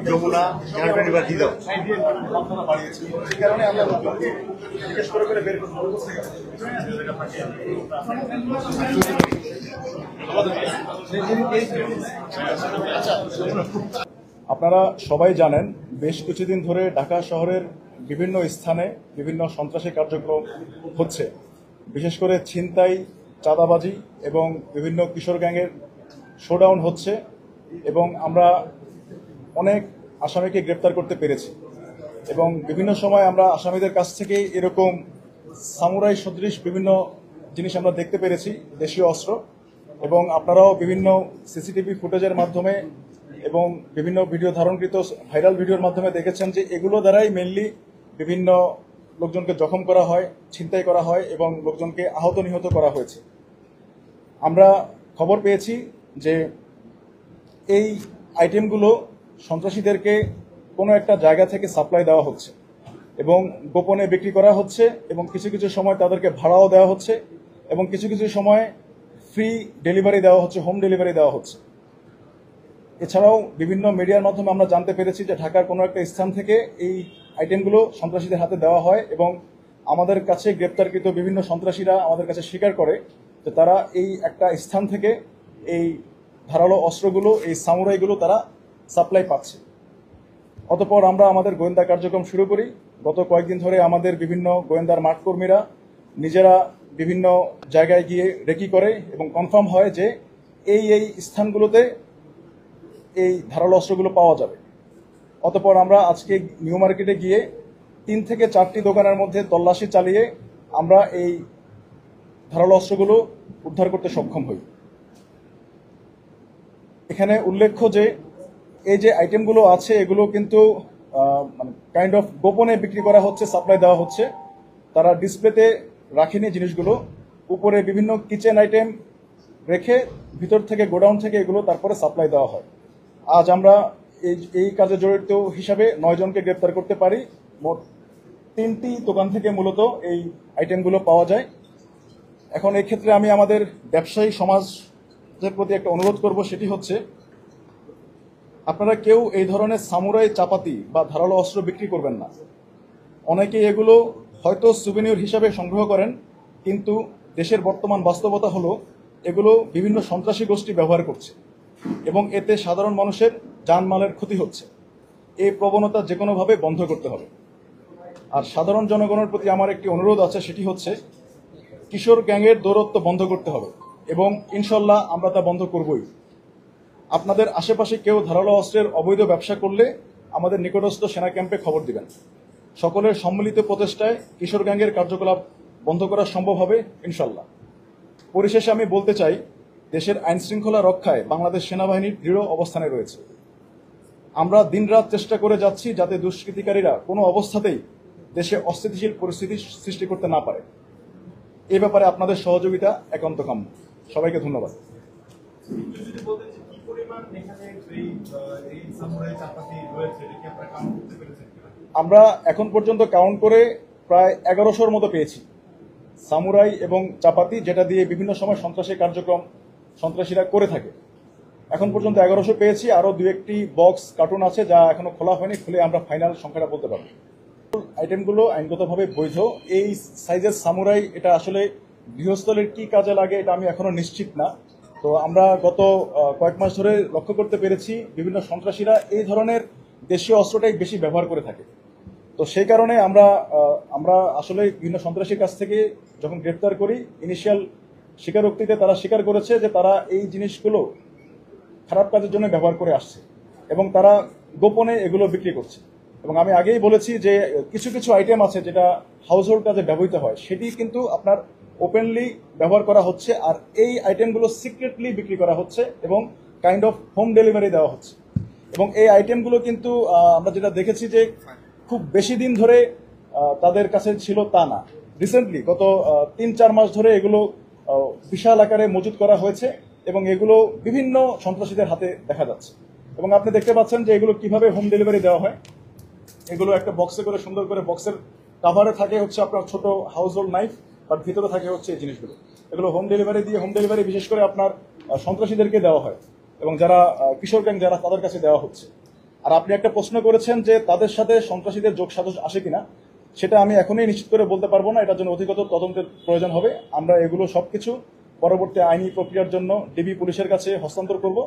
যমুনা বাড়িয়েছি, সেই কারণে আমরা লোকজনকে জিজ্ঞেস করে বের করতে আপনারা সবাই জানেন বেশ কিছুদিন ধরে ঢাকা শহরের বিভিন্ন স্থানে বিভিন্ন সন্ত্রাসী কার্যক্রম হচ্ছে, বিশেষ করে ছিনতাই, চাঁদাবাজি এবং বিভিন্ন কিশোর গ্যাংয়ের শোডাউন হচ্ছে এবং আমরা অনেক আসামিকে গ্রেপ্তার করতে পেরেছি এবং বিভিন্ন সময় আমরা আসামিদের কাছ থেকে এরকম সামুরাই সদৃশ বিভিন্ন জিনিস আমরা দেখতে পেরেছি, দেশীয় অস্ত্র, এবং আপনারাও বিভিন্ন সিসিটিভি ফুটেজের মাধ্যমে এবং বিভিন্ন ভিডিও ধারণকৃত ভাইরাল ভিডিওর মাধ্যমে দেখেছেন যে এগুলো দ্বারাই মেইনলি বিভিন্ন লোকজনকে জখম করা হয়, ছিনতাই করা হয় এবং লোকজনকে আহত নিহত করা হয়েছে। আমরা খবর পেয়েছি যে এই আইটেমগুলো সন্ত্রাসীদেরকে কোনো একটা জায়গা থেকে সাপ্লাই দেওয়া হচ্ছে এবং গোপনে বিক্রি করা হচ্ছে এবং কিছু কিছু সময় তাদেরকে ভাড়াও দেওয়া হচ্ছে এবং কিছু কিছু সময় ফ্রি ডেলিভারি দেওয়া হচ্ছে, হোম ডেলিভারি দেওয়া হচ্ছে। এছাড়াও বিভিন্ন মিডিয়ার মাধ্যমে আমরা জানতে পেরেছি যে ঢাকার কোনো একটা স্থান থেকে এই আইটেমগুলো সন্ত্রাসীদের হাতে দেওয়া হয় এবং আমাদের কাছে গ্রেপ্তারকৃত বিভিন্ন সন্ত্রাসীরা আমাদের কাছে স্বীকার করে যে তারা এই একটা স্থান থেকে এই ধারালো অস্ত্রগুলো, এই সামুরাইগুলো তারা সাপ্লাই পাচ্ছে। অতঃপর আমরা আমাদের গোয়েন্দা কার্যক্রম শুরু করি। গত কয়েকদিন ধরে আমাদের বিভিন্ন গোয়েন্দার মাঠকর্মীরা নিজেরা বিভিন্ন জায়গায় গিয়ে রেকি করে এবং কনফার্ম হয় যে এই এই স্থানগুলোতে এই ধারালো অস্ত্রগুলো পাওয়া যাবে। অতঃপর আমরা আজকে নিউ মার্কেটে গিয়ে 3 থেকে 4টি দোকানের মধ্যে তল্লাশি চালিয়ে আমরা এই ধারালো অস্ত্রগুলো উদ্ধার করতে সক্ষম হই। এখানে উল্লেখ্য যে এই যে আইটেমগুলো আছে এগুলো কিন্তু মানে কাইন্ড অফ গোপনে বিক্রি করা হচ্ছে, সাপ্লাই দেওয়া হচ্ছে। তারা ডিসপ্লেতে রাখেনি জিনিসগুলো, উপরে বিভিন্ন কিচেন আইটেম রেখে ভিতর থেকে গোডাউন থেকে এগুলো তারপরে সাপ্লাই দেওয়া হয়। আজ আমরা এই কাজে জড়িত হিসাবে 9 জনকে গ্রেপ্তার করতে পারি। মোট 3টি দোকান থেকে মূলত এই আইটেমগুলো পাওয়া যায়। এখন এই ক্ষেত্রে আমি আমাদের ব্যবসায়ী সমাজের প্রতি একটা অনুরোধ করব, সেটি হচ্ছে আপনারা কেউ এই ধরনের সামুরাই, চাপাতি বা ধারালো অস্ত্র বিক্রি করবেন না। অনেকেই এগুলো হয়তো সুভেনির হিসাবে সংগ্রহ করেন, কিন্তু দেশের বর্তমান বাস্তবতা হলো এগুলো বিভিন্ন সন্ত্রাসী গোষ্ঠী ব্যবহার করছে এবং এতে সাধারণ মানুষের জানমালের ক্ষতি হচ্ছে। এই প্রবণতা যে কোনোভাবে বন্ধ করতে হবে। আর সাধারণ জনগণের প্রতি আমার একটি অনুরোধ আছে, সেটি হচ্ছে কিশোর গ্যাংয়ের দৌরত্ব বন্ধ করতে হবে এবং ইনশাল্লাহ আমরা তা বন্ধ করবই। আপনাদের আশেপাশে কেউ ধারালো অস্ত্রের অবৈধ ব্যবসা করলে আমাদের নিকটস্থ সেনা ক্যাম্পে খবর দিবেন। সকলের সম্মিলিত প্রচেষ্টায় কিশোর গ্যাংয়ের কার্যকলাপ বন্ধ করা সম্ভব হবে ইনশাল্লাহ। পরিশেষে আমি বলতে চাই, দেশের আইন শৃঙ্খলা রক্ষায় বাংলাদেশ সেনাবাহিনীর দৃঢ় অবস্থানে রয়েছে। আমরা দিনরাত চেষ্টা করে যাচ্ছি যাতে দুষ্কৃতিকারীরা কোনো অবস্থাতেই দেশে অস্থিতিশীল পরিস্থিতি সৃষ্টি করতে না পারে। এ ব্যাপারে আপনাদের সহযোগিতা একান্ত কাম্য। সবাইকে ধন্যবাদ। আমরা এখন পর্যন্ত কাউন্ট করে প্রায় 1100-র মতো পেয়েছি সামুরাই এবং চাপাতি, যেটা দিয়ে বিভিন্ন সময় সন্ত্রাসী কার্যক্রম সন্ত্রাসীরা করে থাকে। এখন পর্যন্ত 1100 পেয়েছি। আরো 2-1টি বক্স কার্টুন আছে যা এখনো খোলা হয়নি, খুলে আমরা ফাইনাল সংখ্যাটা বলতে পারবো। আইটেমগুলো আইনগতভাবে বৈধ। এই সাইজের সামুরাই এটা আসলে গৃহস্থলের কি কাজে লাগে এটা আমি এখনো নিশ্চিত না। তো আমরা গত কয়েক মাস ধরে লক্ষ্য করতে পেরেছি বিভিন্ন সন্ত্রাসীরা এই ধরনের দেশীয় অস্ত্রটাই বেশি ব্যবহার করে থাকে। তো সেই কারণে আমরা আসলে বিভিন্ন সন্ত্রাসীর কাছ থেকে যখন গ্রেপ্তার করি, ইনিশিয়াল স্বীকারোক্তিতে তারা স্বীকার করেছে যে তারা এই জিনিসগুলো খারাপ কাজের জন্য ব্যবহার করে আসছে এবং তারা গোপনে এগুলো বিক্রি করছে। এবং আমি আগেই বলেছি যে কিছু কিছু আইটেম আছে যেটা হাউসহোল্ড কাজে ব্যবহৃত হয়, সেটি কিন্তু আপনার ওপেনলি ব্যবহার করা হচ্ছে, আর এই আইটেমগুলো সিক্রেটলি বিক্রি করা হচ্ছে এবং কাইন্ড অফ হোম ডেলিভারি দেওয়া হচ্ছে। এবং এই আইটেমগুলো কিন্তু আমরা যেটা দেখেছি যে খুব বেশি দিন ধরে তাদের কাছে ছিল তা না। রিসেন্টলি গত 3-4 মাস ধরে এগুলো বিশাল আকারে মজুত করা হয়েছে এবং এগুলো বিভিন্ন সন্ত্রাসীদের হাতে দেখা যাচ্ছে। এবং আপনি দেখতে পাচ্ছেন যে এগুলো কিভাবে হোম ডেলিভারি দেওয়া হয়। এগুলো একটা বক্সে করে সুন্দর করে বক্সের কাভারে থাকে হচ্ছে আপনার ছোট হাউস হোল্ড নাইফ, বাট ভিতরে থাকে হচ্ছে এই জিনিসগুলো। এগুলো হোম ডেলিভারি বিশেষ করে আপনার সন্ত্রাসীদেরকে দেওয়া হয় এবং যারা কিশোর গ্যাং যারা তাদের কাছে দেওয়া হচ্ছে। আর আপনি একটা প্রশ্ন করেছেন যে তাদের সাথে সন্ত্রাসীদের যোগ সাজস আসে কিনা, সেটা আমি এখনই নিশ্চিত করে বলতে পারবো না। এটার জন্য অধিকতর তদন্তের প্রয়োজন হবে। আমরা এগুলো সবকিছু পরবর্তী আইনি প্রক্রিয়ার জন্য ডিবি পুলিশের কাছে হস্তান্তর করব।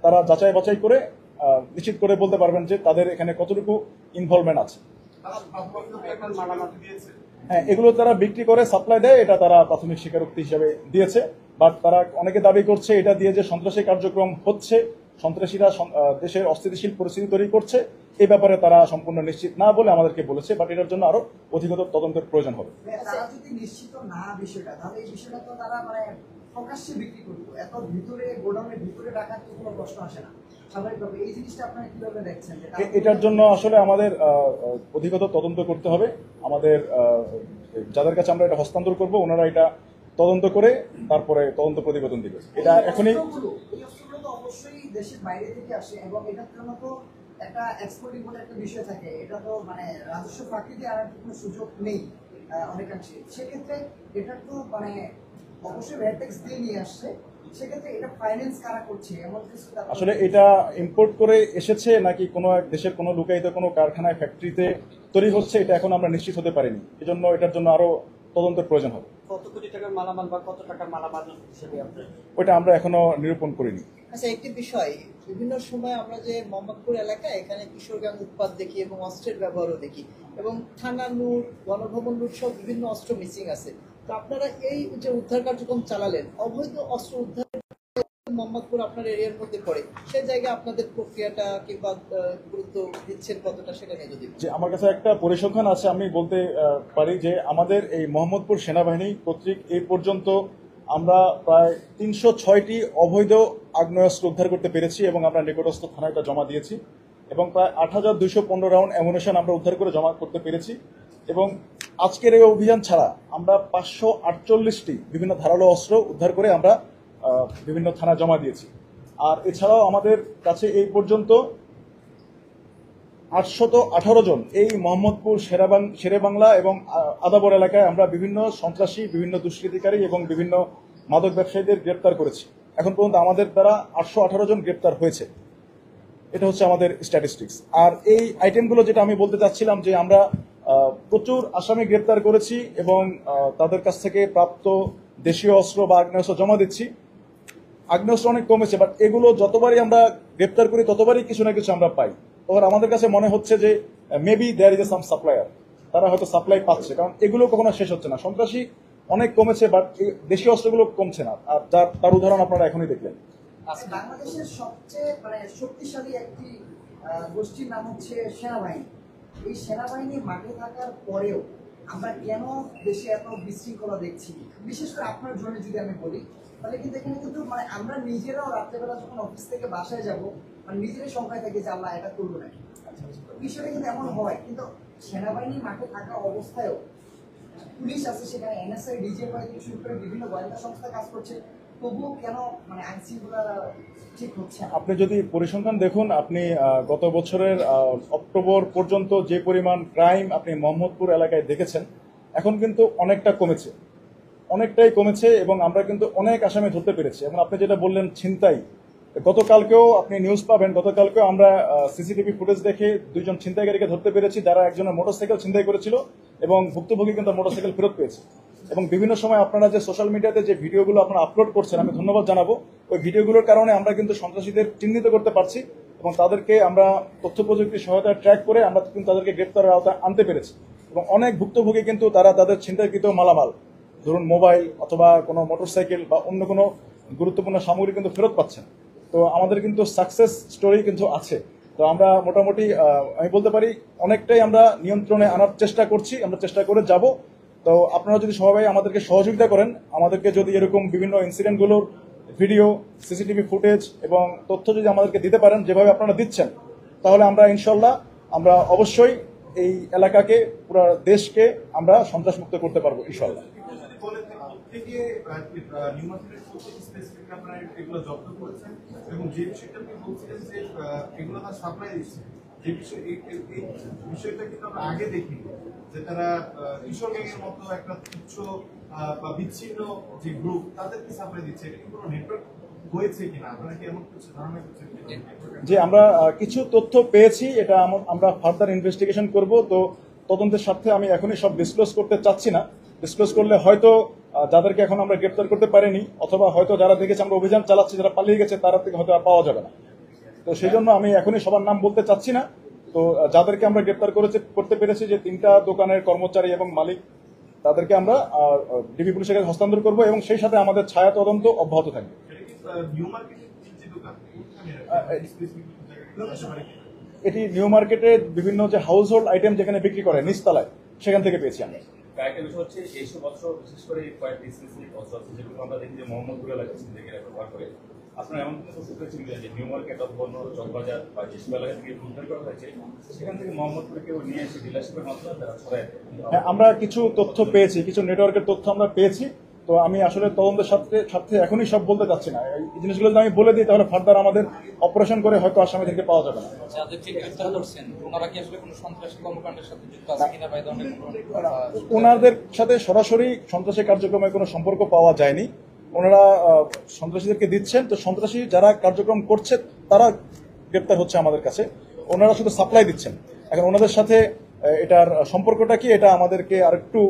তারা যাচাই বাছাই করে নিশ্চিত করে বলতে পারবেন যে তাদের এখানে কতটুকু ইনভলভমেন্ট আছে। হ্যাঁ, এগুলো তারা বিক্রি করে সাপ্লাই দেয়, এটা তারা প্রাথমিক স্বীকারোক্তি হিসেবে দিয়েছে। বাট তারা অনেকে দাবি করছে এটা দিয়ে যে সন্ত্রাসী কার্যক্রম হচ্ছে, সন্ত্রাসীরা দেশের অস্থিতিশীল পরিস্থিতি তৈরি করছে, এই ব্যাপারে তারা সম্পূর্ণ নিশ্চিত না বলে আমাদেরকে বলেছে। বাট এটার জন্য আরো অধিকতর তদন্তের প্রয়োজন হবে। তারা যদি নিশ্চিত না বিষয়টা, তাহলে এই বিষয়টা তো তারা মানে প্রকাশ্যে বিক্রি করতো, এত ভিতরে গোডাউনের ভিতরে রাখার তো কোনো প্রশ্ন আসে না স্বাভাবিকভাবে। এই জিনিসটা আপনারা কিভাবে দেখছেন? এটার জন্য আসলে আমাদের অধিকতর তদন্ত করতে হবে। আমাদের যাদের কাছে আমরা এটা হস্তান্তর করব ওনারা এটা তদন্ত করে তারপরে তদন্ত প্রতিবেদন দিবে। এটা এখনই তো অবশ্যই দেশের বাইরে থেকে আসে এবং এটার জন্য তো একটা এক্সপোর্ট ইম্পোর্ট একটা বিষয় থাকে। এটা তো মানে রাজস্ব ফাঁকিতে আর কোনো সুযোগ নেই অনেকাংশে। সেক্ষেত্রে এটা তো মানে অবশ্যই ভ্যাট ট্যাক্স দিয়ে নিয়ে আসছে, সেক্ষেত্রে এটা ফাইন্যান্স কারা করছে এমন কিছু? আসলে এটা ইম্পোর্ট করে এসেছে নাকি কোনো এক দেশের কোনো লুকায়িত কোনো কারখানায় ফ্যাক্টরিতে তৈরি হচ্ছে, এটা এখন আমরা নিশ্চিত হতে পারিনি। এজন্য এটার জন্য আরো তদন্তের প্রয়োজন হবে। কত কোটি টাকার মালামাল বা কত টাকার মালামাল হিসেবে আপনার ওইটা আমরা এখনো নিরূপণ করিনি। আচ্ছা, একটি বিষয়, বিভিন্ন সময় আমরা যে মোহাম্মদপুর এলাকায় এখানে কিশোর গ্যাং উৎপাত দেখি এবং অস্ত্রের ব্যবহারও দেখি, এবং থানা লুট, গণভবন লুট সব বিভিন্ন অস্ত্র মিসিং আছে। তো আপনারা এই যে উদ্ধার কার্যক্রম চালালেন, অবৈধ অস্ত্র উদ্ধার মোহাম্মদপুর আপনার এরিয়ার মধ্যে পড়ে, সেই জায়গায় আপনাদের প্রক্রিয়াটা কিংবা গুরুত্ব দিচ্ছেন কতটা, সেটা নিয়ে যদি। যে আমার কাছে একটা পরিসংখ্যান আছে, আমি বলতে পারি যে আমাদের এই মোহাম্মদপুর সেনাবাহিনী কর্তৃক এই পর্যন্ত আমরা প্রায় 306টি অবৈধ আগ্নেয়াস্ত্র উদ্ধার করতে পেরেছি এবং আমরা নিকটস্থ থানায় তা জমা দিয়েছি। এবং প্রায় 8,215 রাউন্ড অ্যামুনেশন আমরা উদ্ধার করে জমা করতে পেরেছি। এবং আজকের এই অভিযান ছাড়া আমরা 548টি বিভিন্ন ধারালো অস্ত্র উদ্ধার করে আমরা বিভিন্ন থানা জমা দিয়েছি। আর এছাড়াও আমাদের কাছে এই পর্যন্ত 818 জন এই মোহাম্মদপুর শেরেবাংলা এবং আদাবর এলাকায় আমরা বিভিন্ন সন্ত্রাসী, বিভিন্ন দুষ্কৃতিকারী এবং বিভিন্ন মাদক ব্যবসায়ীদের গ্রেপ্তার করেছি। এখন পর্যন্ত আমাদের দ্বারা 818 জন গ্রেপ্তার হয়েছে। এটা হচ্ছে আমাদের স্ট্যাটিস্টিক্স। আর এই আইটেমগুলো যেটা আমি বলতে চাচ্ছিলাম যে আমরা প্রচুর আসামি গ্রেপ্তার করেছি এবং তাদের কাছ থেকে প্রাপ্ত দেশীয় অস্ত্র বা আগ্নেয়াস্ত্র জমা দিচ্ছি। আগ্নেয়াস্ত্র অনেক কমেছে, বাট এগুলো যতবারই আমরা গ্রেপ্তার করি ততবারই কিছু না কিছু আমরা পাই। তখন আমাদের কাছে মনে হচ্ছে যে maybe there is a some supplier, তারা হয়তো সাপ্লাই পাচ্ছে, কারণ এগুলো কখনো শেষ হচ্ছে না। সন্ত্রাসী অনেক কমেছে, বাট দেশীয় অস্ত্রগুলো কমছে না। আর তার উদাহরণ আপনারা এখনই দেখলেন। বাংলাদেশের সবচেয়ে মানে শক্তিশালী একটি গোষ্ঠীর নাম হচ্ছে সেনাবাহিনী। এই সেনাবাহিনী মাঠে থাকার পরেও আমরা কেন দেশে এত বিশৃঙ্খলা দেখছি? বিশেষ করে আপনার জন্য যদি আমি বলি, তাহলে কিন্তু এখানে কিন্তু মানে আমরা নিজেরাও রাত্রেবেলা যখন অফিস থেকে বাসায় যাব, মানে নিজেরাই সংখ্যায় থাকি যে আল্লাহ এটা করবো নাকি। বিষয়টা কিন্তু এমন হয়, কিন্তু সেনাবাহিনী মাঠে থাকা অবস্থায়ও পুলিশ আছে, সেখানে এনএসআই, ডিজিএফআই থেকে শুরু করে বিভিন্ন গোয়েন্দা সংস্থা কাজ করছে, তবুও কেন মানে আইন শৃঙ্খলা ঠিক হচ্ছে? আপনি যদি পরিসংখ্যান দেখুন, আপনি গত বছরের অক্টোবর পর্যন্ত যে পরিমাণ ক্রাইম আপনি মোহাম্মদপুর এলাকায় দেখেছেন, এখন কিন্তু অনেকটাই কমেছে এবং আমরা কিন্তু অনেক আসামি ধরতে পেরেছি। এবং আপনি যেটা বললেন ছিনতাই, গতকালকেও আপনি নিউজ পাবেন, গতকালকেও আমরা সিসিটিভি ফুটেজ দেখে 2 জন ছিনতাইকারীকে ধরতে পেরেছি, যারা একজনের মোটরসাইকেল ছিনতাই করেছিল এবং ভুক্তভোগী কিন্তু মোটরসাইকেল ফেরত পেয়েছে। এবং বিভিন্ন সময় আপনারা যে সোশ্যাল মিডিয়াতে যে ভিডিওগুলো আপনারা আপলোড করছেন, আমি ধন্যবাদ জানাবো। ওই ভিডিওগুলোর কারণে আমরা কিন্তু সন্ত্রাসীদের চিহ্নিত করতে পারছি এবং তাদেরকে আমরা তথ্য প্রযুক্তির সহায়তায় ট্র্যাক করে আমরা কিন্তু তাদেরকে গ্রেপ্তারের আওতায় আনতে পেরেছি। এবং অনেক ভুক্তভোগী কিন্তু তারা তাদের ছিনতাইকৃত মালামাল, ধরুন মোবাইল অথবা কোনো মোটরসাইকেল বা অন্য কোনো গুরুত্বপূর্ণ সামগ্রী কিন্তু ফেরত পাচ্ছেন। তো আমাদের কিন্তু সাকসেস স্টোরি কিন্তু আছে। তো আমরা মোটামুটি আমি বলতে পারি অনেকটাই আমরা নিয়ন্ত্রণে আনার চেষ্টা করছি, আমরা চেষ্টা করে যাব। তো আপনারা যদি সবাই আমাদেরকে সহযোগিতা করেন, আমাদেরকে যদি এরকম বিভিন্ন ইনসিডেন্টগুলোর ভিডিও, সিসিটিভি ফুটেজ এবং তথ্য যদি আমাদেরকে দিতে পারেন যেভাবে আপনারা দিচ্ছেন, তাহলে আমরা ইনশাল্লাহ আমরা অবশ্যই এই এলাকাকে, পুরো দেশকে আমরা সন্ত্রাসমুক্ত করতে পারবো ইনশাল্লাহ। এগুলো জব্দ করেছেন এবং যে বিষয়টা আপনি বলছিলেন যে এগুলো তার সাপ্লাই দিচ্ছে, যে বিষয় বিষয়টা কিন্তু আমরা আগে দেখি যে তারা কিশোর গ্যাংয়ের মতো একটা তুচ্ছ বা বিচ্ছিন্ন যে গ্রুপ তাদেরকে সাপ্লাই দিচ্ছে, এটা কি কোনো নেটওয়ার্ক হয়েছে কিনা, আপনারা কি এমন কিছু ধারণা করছেন? যে আমরা কিছু তথ্য পেয়েছি, এটা আমরা ফার্দার ইনভেস্টিগেশন করব। তো তদন্তের স্বার্থে আমি এখনই সব ডিসক্লোজ করতে চাচ্ছি না। ডিসক্লোজ করলে হয়তো যাদেরকে এখন আমরা গ্রেপ্তার করতে পারিনি, অথবা হয়তো যারা দেখেছে আমরা অভিযান চালাচ্ছি, যারা পালিয়ে গেছে তারা থেকে হয়তো আর পাওয়া যাবে না। তো সেই জন্য আমি এখনই সবার নাম বলতে চাচ্ছি না। তো যাদেরকে আমরা গ্রেপ্তার করতে পেরেছি, যে 3টা দোকানের কর্মচারী এবং মালিক, তাদেরকে আমরা ডিবি পুলিশের কাছে হস্তান্তর করব এবং সেই সাথে আমাদের ছায়া তদন্ত অব্যাহত থাকবে। নিউ মার্কেটের যে দোকান এটি নিউ মার্কেটে বিভিন্ন যে হাউস হোল্ড আইটেম যেখানে বিক্রি করে নিচতলায়, সেখান থেকে পেয়েছি আমরা। আরেকটা বিষয় হচ্ছে এইসব অস্ত্র, বিশেষ করে কয়েকটি স্পেসিফিক অস্ত্র আছে যেগুলো আমরা দেখি যে মোহাম্মদপুর এলাকায় থেকে ব্যবহার করে। আপনারা এমন কোনো তথ্য পেয়েছেন যে নিউ মার্কেট অথবা অন্য চকবাজার বা যেসব এলাকা থেকে উদ্ধার করা হয়েছে, সেখান থেকে মোহাম্মদপুরে কেউ নিয়ে এসে ডিলারশিপের মাধ্যমে তারা ছড়ায় দেয়? হ্যাঁ, আমরা কিছু তথ্য পেয়েছি, কিছু নেটওয়ার্কের তথ্য আমরা পেয়েছি। তো আমি আসলে তদন্তের সাথে এখনই সব বলতে চাচ্ছি না। এই জিনিসগুলো যদি আমি বলে দিই তাহলে ফার্দার আমাদের অপারেশন করে হয়তো আসামিদেরকে পাওয়া যাবে না। যাদেরকে গ্রেফতার করছেন ওনারা কি আসলে কোনো সন্ত্রাসী কর্মকাণ্ডের সাথে যুক্ত আছে কিনা বা এই ধরনের ওনাদের সাথে সরাসরি সন্ত্রাসী কার্যক্রমের কোনো সম্পর্ক পাওয়া যায়নি। ওনারা সন্ত্রাসীদেরকে দিচ্ছেন, তো সন্ত্রাসী যারা কার্যক্রম করছে তারা গ্রেপ্তার হচ্ছে আমাদের কাছে। ওনারা শুধু সাপ্লাই দিচ্ছেন। এখন ওনাদের সাথে এটার সম্পর্কটা কি, এটা আমাদেরকে আরেকটু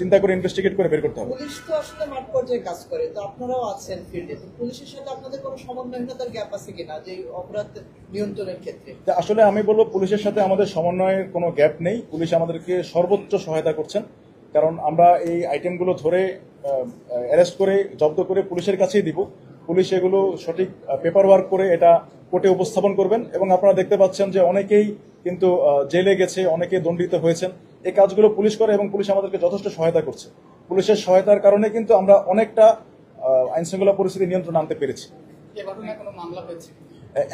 চিন্তা করে ইনভেস্টিগেট করে বের করতে হবে। পুলিশ তো আসলে মাঠ পর্যায়ে কাজ করে, তো আপনারাও আছেন ফিল্ডে, তো পুলিশের সাথে আপনাদের কোনো সমন্বয়হীনতার গ্যাপ আছে কিনা যে অপরাধ নিয়ন্ত্রণের ক্ষেত্রে? আসলে আমি বলবো পুলিশের সাথে আমাদের সমন্বয়ের কোনো গ্যাপ নেই। পুলিশ আমাদেরকে সর্বোচ্চ সহায়তা করছেন, কারণ আমরা এই আইটেমগুলো ধরে অ্যারেস্ট করে জব্দ করে পুলিশের কাছেই দিব। পুলিশ এগুলো সঠিক পেপার ওয়ার্ক করে এটা কোর্টে উপস্থাপন করবেন এবং আপনারা দেখতে পাচ্ছেন যে অনেকেই কিন্তু জেলে গেছে, অনেকে দণ্ডিত হয়েছেন। এই কাজগুলো পুলিশ করে এবং পুলিশ আমাদেরকে যথেষ্ট সহায়তা করছে। পুলিশের সহায়তার কারণে কিন্তু আমরা অনেকটা আইনশৃঙ্খলা পরিস্থিতি নিয়ন্ত্রণে আনতে পেরেছি। এ ঘটনায় কোনো মামলা হয়েছে?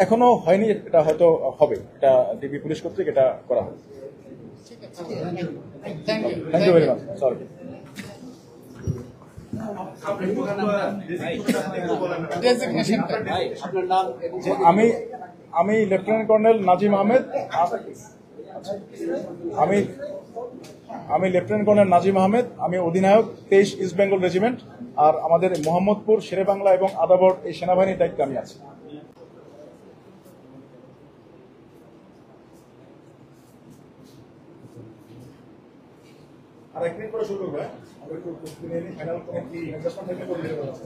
এখনো হয়নি, এটা হয়তো হবে। এটা ডিবি পুলিশ কর্তৃক এটা করা হবে। ঠিক আছে, thank you. Thank you very much. Sorry. ডেজিগনেশনটা আপনার নাম এবং আমি লেফটেন্যান্ট কর্নেল নাজিম আহমেদ। আমি লেফটেন্যান্ট কর্নেল নাজিম আহমেদ। আমি অধিনায়ক 23 ইস্ট বেঙ্গল রেজিমেন্ট। আর আমাদের মোহাম্মদপুর, শেরেবাংলা এবং আদাবর এই সেনাবাহিনীর দায়িত্বে আমি আছি। আর এক মিনিট পরে শুরু করবো। আমরা একটু ফাইনাল কোনো কি অ্যাডজাস্টমেন্ট থাকলে করে দিতে পারবো।